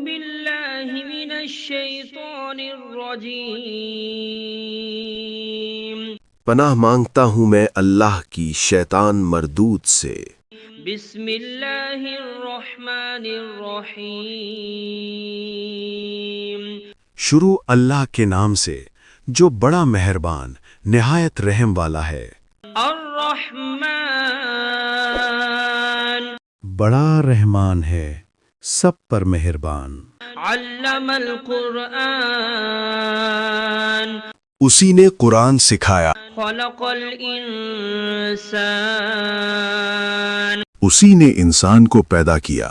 بالله من الشيطان الرجيم پناہ مانگتا ہوں میں اللہ کی شیطان مردود سے۔ بسم اللہ الرحمن الرحیم شروع اللہ کے نام سے جو بڑا مہربان نہایت رحم والا ہے۔ الرحمن بڑا رحمان ہے، سب پر مہربان۔ علم القرآن اسی نے قرآن سکھایا، خلق الانسان اسی نے انسان کو پیدا کیا۔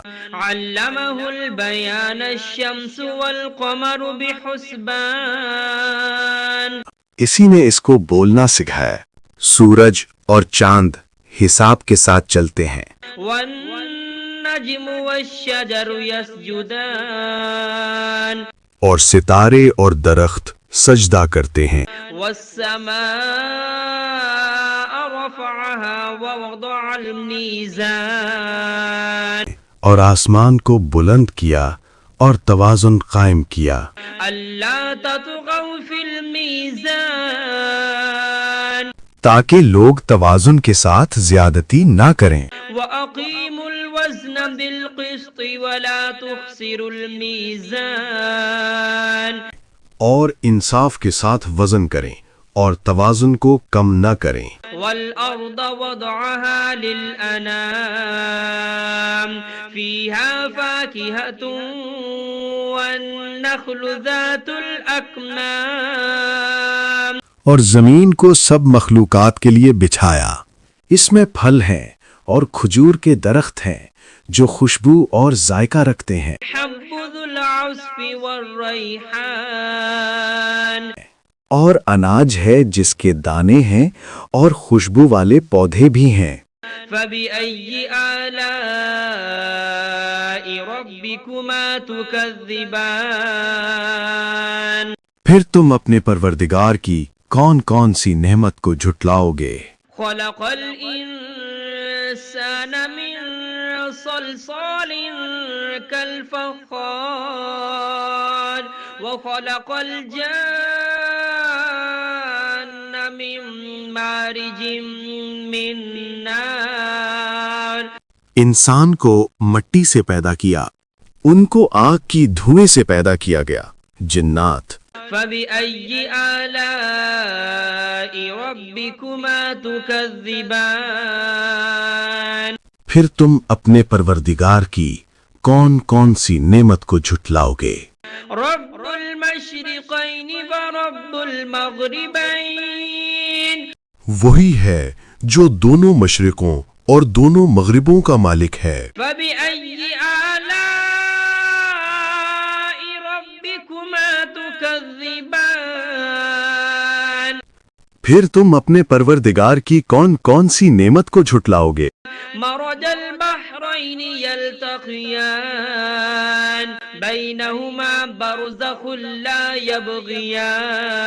علمہ البیان الشمس والقمر بحسبان اسی نے اس کو بولنا سکھایا، سورج اور چاند حساب کے ساتھ چلتے ہیں۔ والنجم والشجر يسجدان اور ستارے اور درخت سجدہ کرتے ہیں۔ والسماء رفعها ووضع الميزان اور آسمان کو بلند کیا اور توازن قائم کیا، ألا تطغوا في الميزان تاکہ لوگ توازن کے ساتھ زیادتی نہ کریں۔ وأقيموا الوزن بالقسط ولا تخسروا الميزان اور انصاف کے ساتھ وزن کریں اور توازن کو کم نہ کریں۔ والأرض وضعها للأنام فيها فاكهة والنخل ذات الأكمام اور زمین کو سب مخلوقات کے لیے بچھایا، اس میں پھل ہیں اور کھجور کے درخت ہیں جو خوشبو اور ذائقہ رکھتے ہیں۔ حب ذو العصف والريحان اور اناج ہے جس کے دانے ہیں اور خوشبو والے پودے بھی ہیں۔ فبأي آلاء ربكما تكذبان پھر تم اپنے پروردگار کی کون کون سی نعمت کو جھٹلاؤ گے؟ خلق الإنسان من صلصال كالفخار وخلق الجان من مارج من نار انسان کو مٹی سے پیدا کیا، ان کو آگ کی دھوئیں سے پیدا کیا گیا۔ جنات فبأي آلاء ربكما تكذبان پھر تم اپنے پروردگار کی کون کون سی نعمت کو جھٹلاؤ گے؟ رب المشرقين ورب المغربين وہی ہے جو دونوں مشرقوں اور دونوں مغربوں کا مالک ہے۔ فبأي آلاء ربكما تكذبان پھر تم اپنے پروردگار کی کون کون سی نعمت کو جھٹلاؤ گے؟ مرج البحرين يلتقيان بينهما برزخ لا يبغيان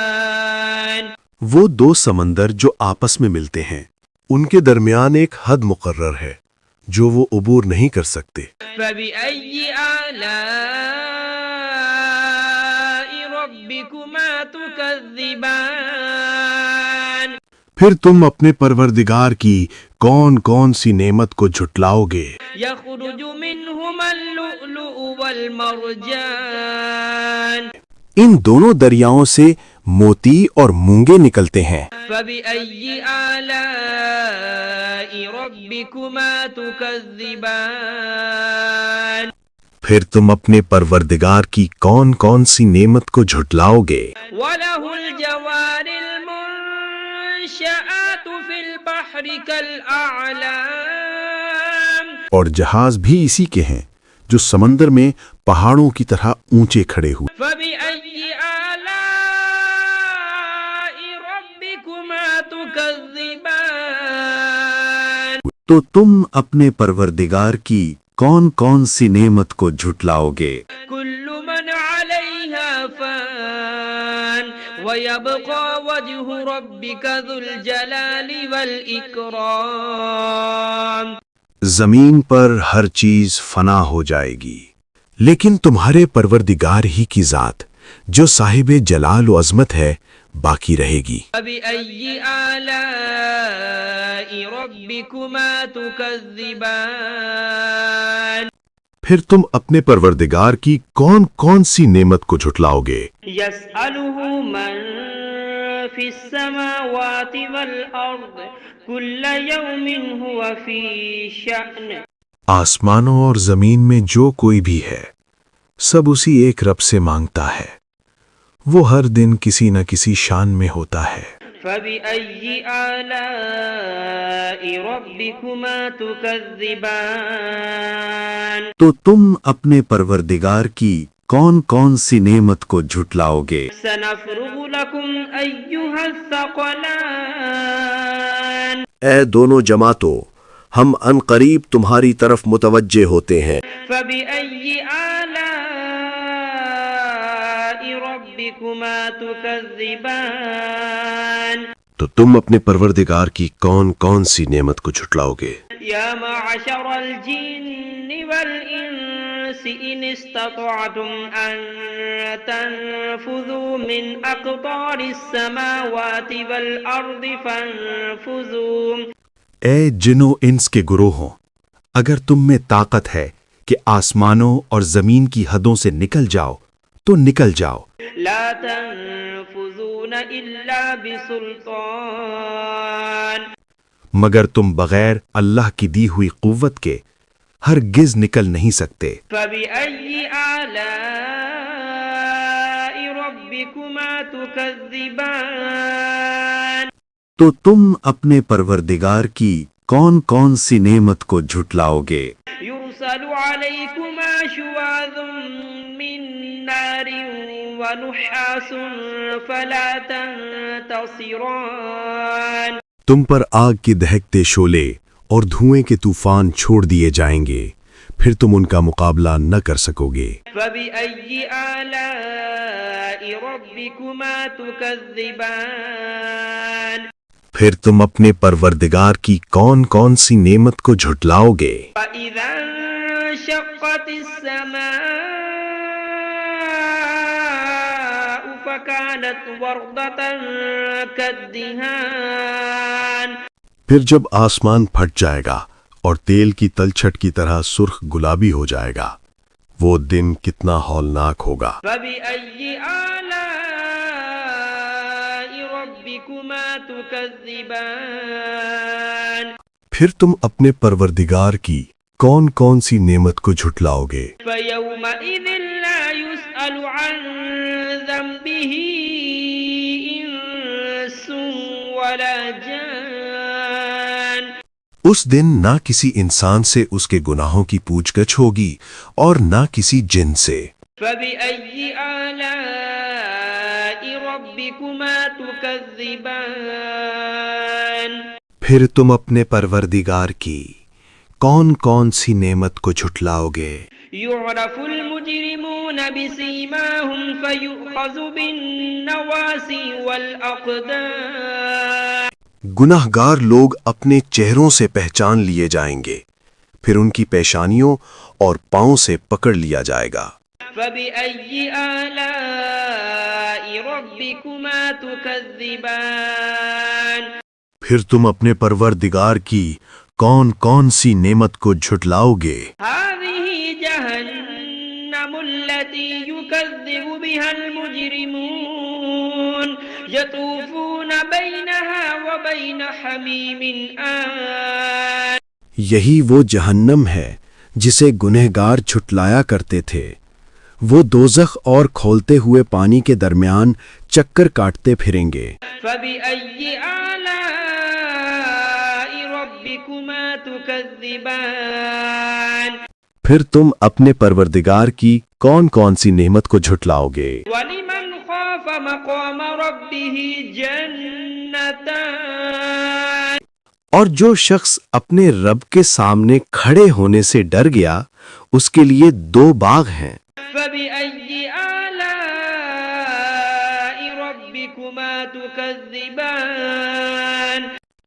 وہ دو سمندر جو آپس میں ملتے ہیں، ان کے درمیان ایک حد مقرر ہے جو وہ عبور نہیں کر سکتے۔ فبأي آلاء ربكما تكذبان پھر تم اپنے پروردگار کی کون کون سی نعمت کو جھٹلاؤ گے؟ يخرج منهما اللؤلؤ والمرجان ان دونوں دریاؤں سے موتی اور مونگے نکلتے ہیں۔ فبأي آلاء ربكما تكذبان پھر تم اپنے پروردگار کی کون کون سی نعمت کو جھٹلاؤ گے؟ وله الجوار المنشآت في البحر كالأعلام اور جہاز بھی اسی کے ہیں جو سمندر میں پہاڑوں کی طرح اونچے کھڑے ہوئے۔ فبأي آلاء ربكما تكذبان تو تم اپنے پروردگار کی کون کون سی نعمت کو جھٹلاؤ گے؟ كل من عليها فان ويبقى وجه ربك ذو الجلال والإكرام زمین پر ہر چیز فنا ہو جائے گی، لیکن تمہارے پروردگار ہی کی ذات جو صاحب جلال و عظمت ہے باقی رہے گی۔ فبأي آلاء ربكما تكذبان پھر تم اپنے پروردگار کی کون کون سی نعمت کو جھٹلاؤ گے؟ يسأله من في السماوات والأرض كل يوم هو في شأن آسمانوں اور زمین میں جو کوئی بھی ہے سب اسی ایک رب سے مانگتا ہے، وہ ہر دن کسی نہ کسی شان میں ہوتا ہے۔ فبأي آلاء ربكما تكذبان تو تم اپنے پروردگار کی کون کون سی نعمت کو جھٹلاؤ گے؟ سنفرغ لكم أيها الثقلان اے دونوں جماعتوں، ہم ان قریب تمہاری طرف متوجہ ہوتے ہیں۔ فبأي آلاء ربكما تكذبان تو تم اپنے پروردگار کی کون کون سی نعمت کو جھٹلاؤ گے؟ يا معشر الجن والإنس إن استطعتم أن تنفذوا من أقطار السماوات والأرض فانفذوا اے جن و انس کے گروہوں، اگر تم میں طاقت ہے کہ آسمانوں اور زمین کی حدوں سے نکل جاؤ تو نکل جاؤ، لا تنفذون إلا بسلطان مگر تم بغیر اللہ کی دی ہوئی قوت کے ہرگز نکل نہیں سکتے۔ فبأي آلاء ربكما تكذبان تو تم اپنے پروردگار کی کون کون سی نعمت کو جھٹلاؤ گے؟ يرسل عليكما شواظ من نار ونحاس فلا تنتصران تم پر آگ کے دہکتے شعلے اور دھوئیں کے طوفان چھوڑ دیے جائیں گے، پھر تم ان کا مقابلہ نہ کر سکو گے۔ فبأي آلاء ربكما تكذبان پھر تم اپنے پروردگار کی کون کون سی نعمت کو جھٹلاؤ گے؟ فإذا انشقت السماء فكانت وردة كالدهان پھر جب آسمان پھٹ جائے گا اور تیل کی تلچھٹ کی طرح سرخ گلابی ہو جائے گا، وہ دن کتنا ہولناک ہوگا۔ فبأي آلاء ربكما تكذبان پھر تم اپنے پروردگار کی کون کون سی نعمت کو جھٹلاؤ گے؟ فيومئذ لا يسأل عن ذنبه إنس ولا جان اس دن نہ کسی انسان سے اس کے گناہوں کی پوچھ گچھ ہوگی اور نہ کسی جن سے۔ فبأي آلاء ربكما تكذبان پھر تم اپنے پروردگار کی کون کون سی نعمت کو جھٹلاؤ گے؟ يعرف المجرمون بسيماهم فيؤخذ بالنواصي والأقدام گناہ گار لوگ اپنے چہروں سے پہچان لیے جائیں گے، پھر ان کی پیشانیوں اور پاؤں سے پکڑ لیا جائے گا۔ فبأي آلاء ربكما تكذبان پھر تم اپنے پروردگار کی کون کون سی نعمت کو جھٹلاؤ گے؟ هذه جهنم التي يكذب بها المجرمون يطوفون بينها وبين حميم آن یہی وہ جہنم ہے جسے گنہگار جھٹلایا کرتے تھے، وہ دوزخ اور کھولتے ہوئے پانی کے درمیان چکر کاٹتے پھریں گے۔ فبأي آلاء ربكما تكذبان پھر تم اپنے پروردگار کی کون کون سی نعمت کو جھٹلاؤ گے؟ ولمن خاف مقام ربه جنتان اور جو شخص اپنے رب کے سامنے کھڑے ہونے سے ڈر گیا اس کے لیے 2 باغ ہیں۔ فبأي آلاء ربكما تكذبان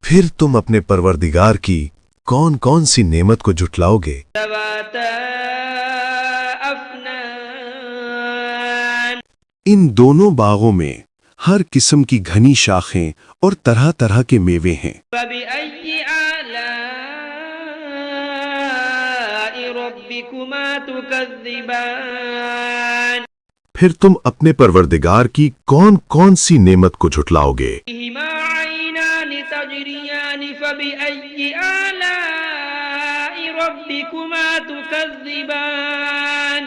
پھر تم اپنے پروردگار کی کون کون سی نعمت کو جھٹلاؤ گے؟ ذواتا أفنان ان دونوں باغوں میں ہر قسم کی گھنی شاخیں اور طرح طرح کے میوے ہیں۔ فبأي آلاء ربكما تكذبان پھر تم اپنے پروردگار کی کون کون سی نعمت کو جھٹلاؤ گے؟ فيهما عينان تجريان فبأي آلاء ربكما تكذبان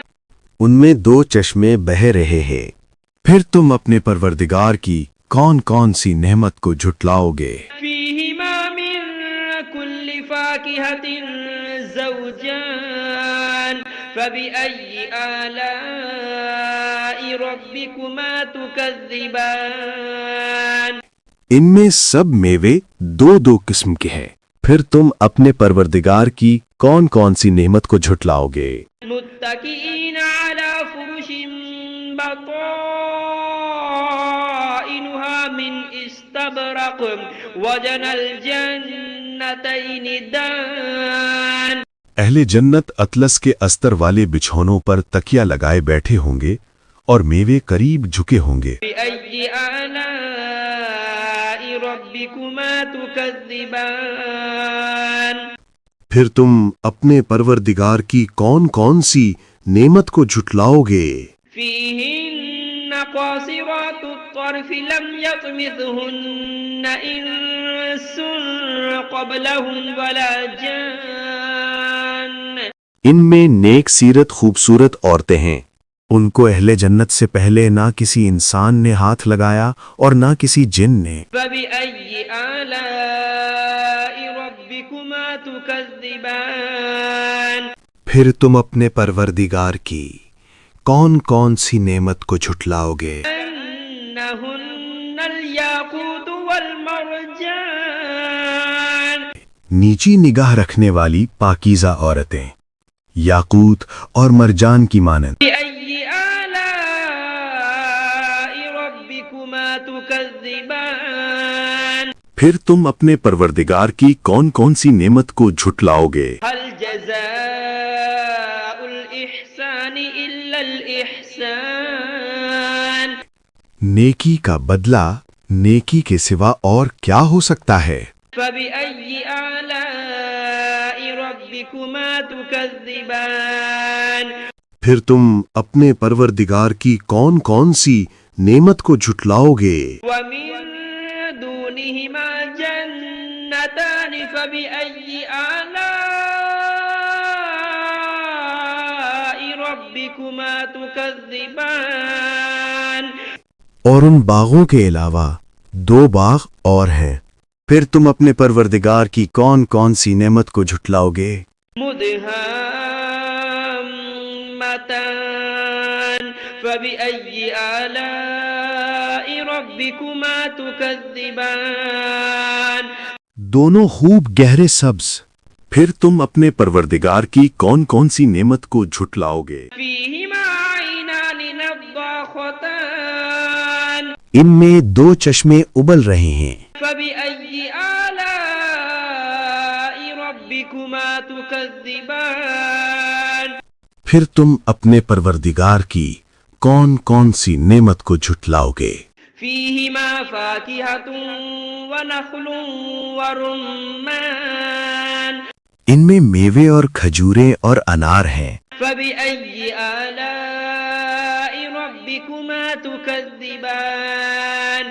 ان میں دو چشمے بہہ رہے ہیں، پھر تم اپنے پروردگار کی کون کون سی نعمت کو جھٹلاؤ گے؟ فيهما من كل فاكهة زوجان فبأي آلاء ربكما تكذبان ان میں سب میوے دو دو قسم کے ہیں، پھر تم اپنے پروردگار کی کون کون سی نعمت کو جھٹلاؤ گے؟ متكئين على فرش بطائنها من استبرق وجنى الجنتين دان اہل جنت اطلس کے استر والے بچھونوں پر تکیا لگائے بیٹھے ہوں گے اور میوے قریب جھکے ہوں گے۔ بأي آلاء ربكما تكذبان پھر تم اپنے پروردگار کی کون کون سی نعمت کو جھٹلاؤ گے؟ فيهن قاصرات الطرف لم يطمثهن إنس قبلهم ولا جان ان میں نیک سیرت خوبصورت عورتیں ہیں، ان کو اہل جنت سے پہلے نہ کسی انسان نے ہاتھ لگایا اور نہ کسی جن نے۔ فبأي آلاء ربكما تكذبان پھر تم اپنے پروردگار کی کون کون سی نعمت کو جھٹلاؤ گے؟ أنهن الياقوت والمرجان نیچی نگاہ رکھنے والی پاکیزہ عورتیں، یاقوت اور مرجان کی مانند۔ بأي آلاء ربكما تكذبان پھر تم اپنے پروردگار کی کون کون سی نعمت کو جھٹلاؤ گے؟ هل جزاء الإحسان إلا الإحسان نیکی کا بدلہ نیکی کے سوا اور کیا ہو سکتا ہے؟ فبأي آلاء ربكما تكذبان پھر تم اپنے پروردگار کی کون کون سی نعمت کو جھٹلاؤ گے؟ ومن دونهما جنتان فبأي آلاء ربكما تكذبان اور ان باغوں کے علاوہ دو باغ اور ہیں، پھر تم اپنے پروردگار کی کون کون سی نعمت کو جھٹلاؤ گے؟ مدهامتان فبأي آلاء ربكما تكذبان دونوں خوب گہرے سبز، پھر تم اپنے پروردگار کی کون کون سی نعمت کو جھٹلاؤ گے؟ فيهما عينان نضاختان ان میں دو چشمے ابل رہے ہیں، فبأي آلاء ربكما تكذبان پھر تم اپنے پروردگار کی کون کون سی نعمت کو جھٹلاؤ گے؟ فيهما فاكهة ونخل ورمان ان میں میوے اور کھجوریں اور انار ہیں، فبأي آلاء ربكما تكذبان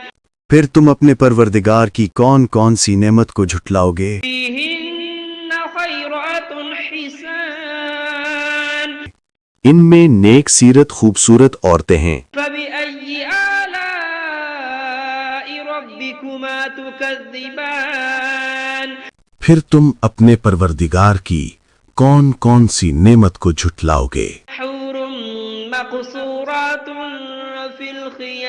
پھر تم اپنے پروردگار کی کون کون سی نعمت کو جھٹلاؤ گے؟ فيهن خيرات حسان ان میں نیک سیرت خوبصورت عورتیں ہیں، فبأي آلاء ربكما تكذبان پھر تم اپنے پروردگار کی کون کون سی نعمت کو جھٹلاؤ گے؟ حور مقصورات في الخيام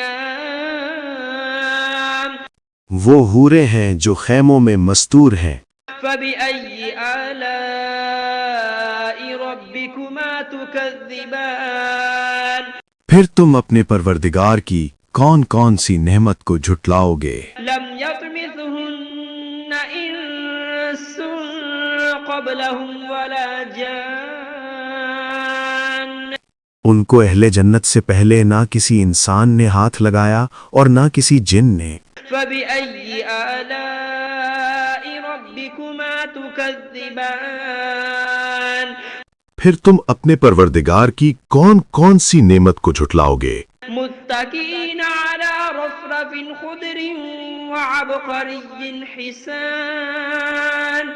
وہ حوریں ہیں جو خیموں میں مستور ہیں، فبأي آلاء ربكما تكذبان پھر تم اپنے پروردگار کی کون کون سی نعمت کو جھٹلاؤ گے؟ لم يطمثهن إنس قبلهم ولا جان ان کو اہل جنت سے پہلے نہ کسی انسان نے ہاتھ لگایا اور نہ کسی جن نے۔ فبأي آلاء ربكما تكذبان پھر تم اپنے پروردگار کی کون کون سی نعمت کو جھٹلاؤ گے؟ متكئين على رفرف خضر وعبقري حسان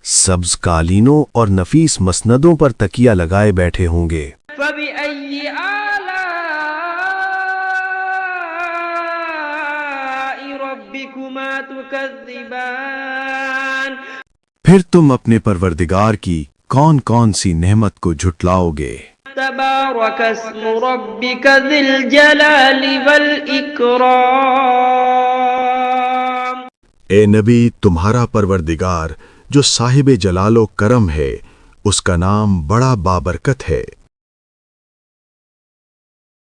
سبز قالینوں اور نفیس مسندوں پر تکیہ لگائے بیٹھے ہوں گے۔ فبأي آلاء ربكما تكذبان پھر تم اپنے پروردگار کی کون کون سی نعمت کو جھٹلاؤ گے؟ تبارك اسم ربك ذي الجلال والإكرام اے نبی، تمہارا پروردگار جو صاحب جلال و کرم ہے، اس کا نام بڑا بابرکت ہے۔